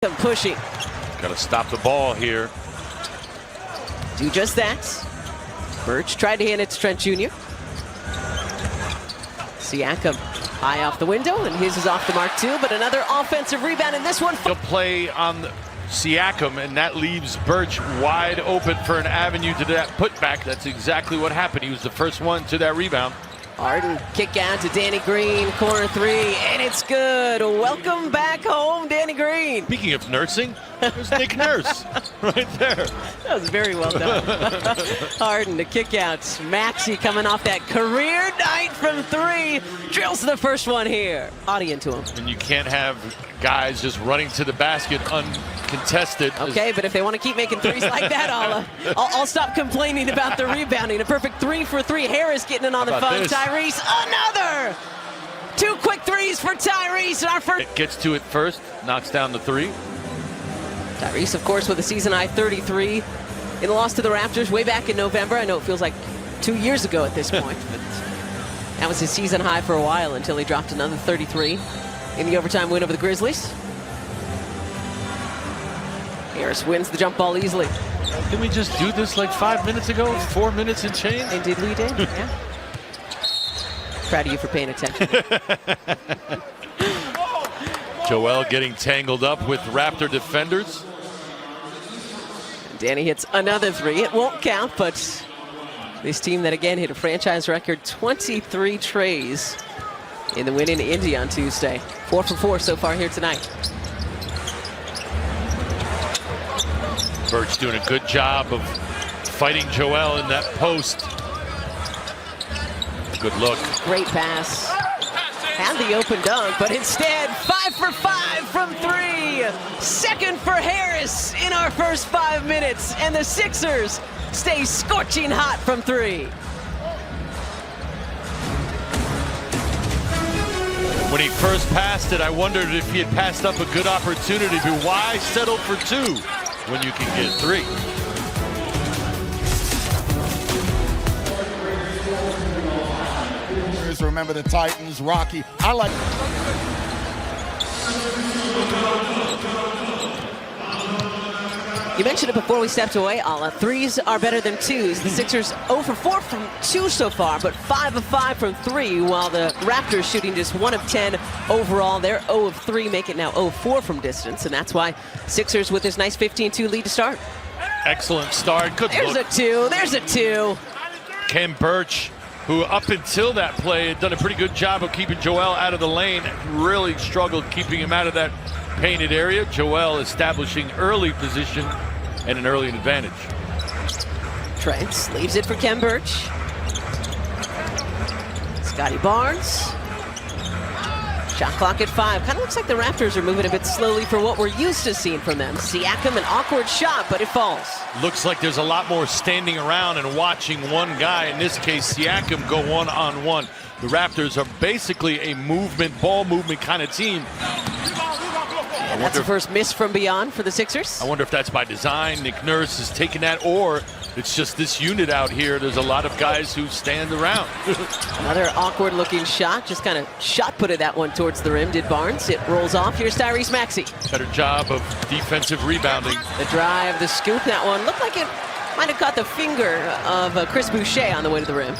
Pushing. Got to stop the ball here. Do just that. Birch tried to hand it to Trent Jr. Siakam high off the window, and his is off the mark too, but another offensive rebound in this one. He'll play on Siakam, and that leaves Birch wide open for an avenue to that putback. That's exactly what happened. He was the first one to that rebound. Harden kick out to Danny Green, corner three, and it's good. Welcome back home, Danny Green. Speaking of nursing, there's Nick Nurse right there. That was very well done. Harden to kick out. Maxey coming off that career night from three. Drills the first one here. Audion to him. And you can't have guys just running to the basket uncontested. Okay, but if they want to keep making threes like that, I'll stop complaining about the rebounding. A perfect 3 for 3. Harris getting it on the phone. This? Tyrese, another! 2 quick threes for Tyrese. Our first. It gets to it first, knocks down the three. Tyrese, of course, with a season-high 33 in the loss to the Raptors way back in November. I know it feels like 2 years ago at this point, but that was his season high for a while until he dropped another 33 in the overtime win over the Grizzlies. Harris wins the jump ball easily. Didn't we just do this like 5 minutes ago? 4 minutes and change? Indeed we did, yeah. Proud of you for paying attention. Joel getting tangled up with Raptor defenders. Danny hits another three. It won't count, but this team that again hit a franchise record 23 trays in the win in Indy on Tuesday. 4 for 4 so far here tonight. Birch doing a good job of fighting Joel in that post. Good look. Great pass. Had the open dunk, but instead 5 for 5 from three. Second for Harris in our first 5 minutes, and the Sixers stay scorching hot from three. When he first passed it, I wondered if he had passed up a good opportunity, but why settle for 2 when you can get 3? Remember the Titans, Rocky. I like. You mentioned it before we stepped away, Alla. Threes are better than twos. The Sixers 0 for 4 from 2 so far, but 5 of 5 from 3, while the Raptors shooting just 1 of 10 overall. They're 0 of 3, make it now 0 of 4 from distance, and that's why Sixers with this nice 15-2 lead to start. Excellent start. Good There's look. a 2. There's a 2. Ken Birch, who up until that play had done a pretty good job of keeping Joel out of the lane, really struggled keeping him out of that painted area. Joel establishing early position and an early advantage. Trent leaves it for Ken Birch. Scotty Barnes. Shot clock at 5. Kind of looks like the Raptors are moving a bit slowly for what we're used to seeing from them. Siakam, an awkward shot, but it falls. Looks like there's a lot more standing around and watching one guy, in this case Siakam, go one-on-one. The Raptors are basically a ball movement kind of team. And that's the first miss from beyond for the Sixers. I wonder if that's by design. Nick Nurse is taking that, or it's just this unit out here. There's a lot of guys who stand around. Another awkward looking shot. Just kind of shot putted that one towards the rim, did Barnes. It rolls off. Here's Tyrese Maxey. Better job of defensive rebounding. The drive, the scoop, that one looked like it might have caught the finger of Chris Boucher on the way to the rim.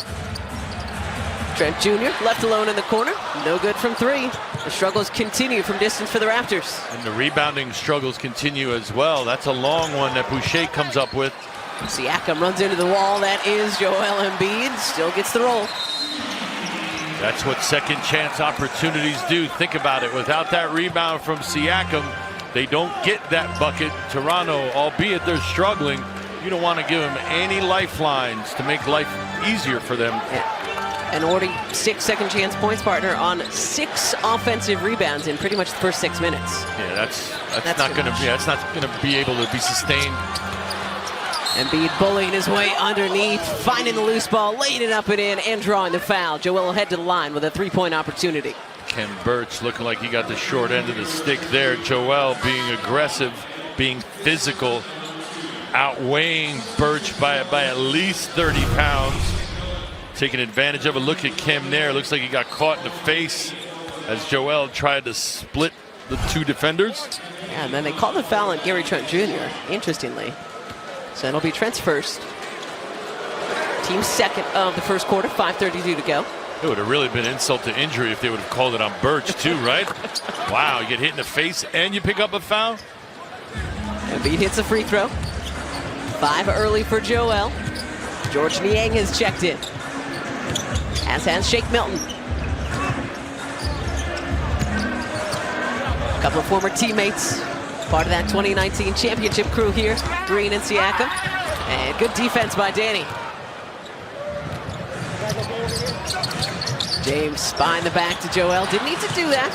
Trent Jr. left alone in the corner. No good from 3. The struggles continue from distance for the Raptors. And the rebounding struggles continue as well. That's a long one that Boucher comes up with. Siakam runs into the wall. That is Joel Embiid. Still gets the roll. That's what second chance opportunities do. Think about it. Without that rebound from Siakam, they don't get that bucket. Toronto, albeit they're struggling, you don't want to give them any lifelines to make life easier for them. Yeah. And already 6 second chance points, partner, on 6 offensive rebounds in pretty much the first 6 minutes. Yeah, that's not going to be able to be sustained. Embiid bullying his way underneath, finding the loose ball, laying it up and in, and drawing the foul. Joel will head to the line with a 3-point opportunity. Ken Birch looking like he got the short end of the stick there. Joel being aggressive, being physical, outweighing Birch by at least 30 pounds. Taking advantage of a look at Kim there. Looks like he got caught in the face as Joel tried to split the two defenders. Yeah, and then they called the foul on Gary Trent Jr., interestingly. So it'll be Trent's first. Team second of the first quarter, 5:32 to go. It would have really been insult to injury if they would have called it on Birch too, right? Wow, you get hit in the face and you pick up a foul? Embiid hits a free throw. 5 early for Joel. George Niang has checked in, as has Shake Milton. A couple of former teammates, part of that 2019 championship crew here, Green and Siakam. And good defense by Danny. James behind the back to Joel. Didn't need to do that.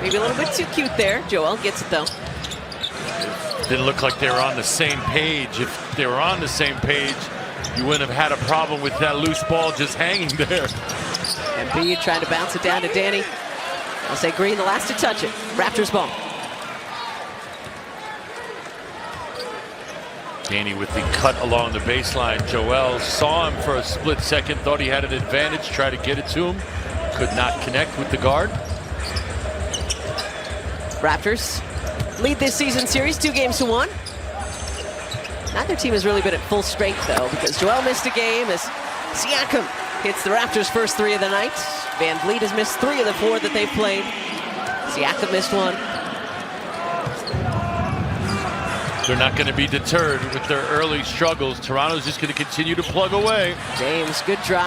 Maybe a little bit too cute there. Joel gets it though. Didn't look like they were on the same page. If they were on the same page, you wouldn't have had a problem with that loose ball just hanging there. Embiid trying to bounce it down to Danny. I'll say Green the last to touch it. Raptors ball. Danny with the cut along the baseline. Joel saw him for a split second, thought he had an advantage, tried to get it to him. Could not connect with the guard. Raptors lead this season series 2-1. Neither team has really been at full strength though, because Joel missed a game as Siakam hits the Raptors' first 3 of the night. Van Vliet has missed 3 of the 4 that they've played. Siakam missed 1. They're not going to be deterred with their early struggles. Toronto's just going to continue to plug away. James, good drive.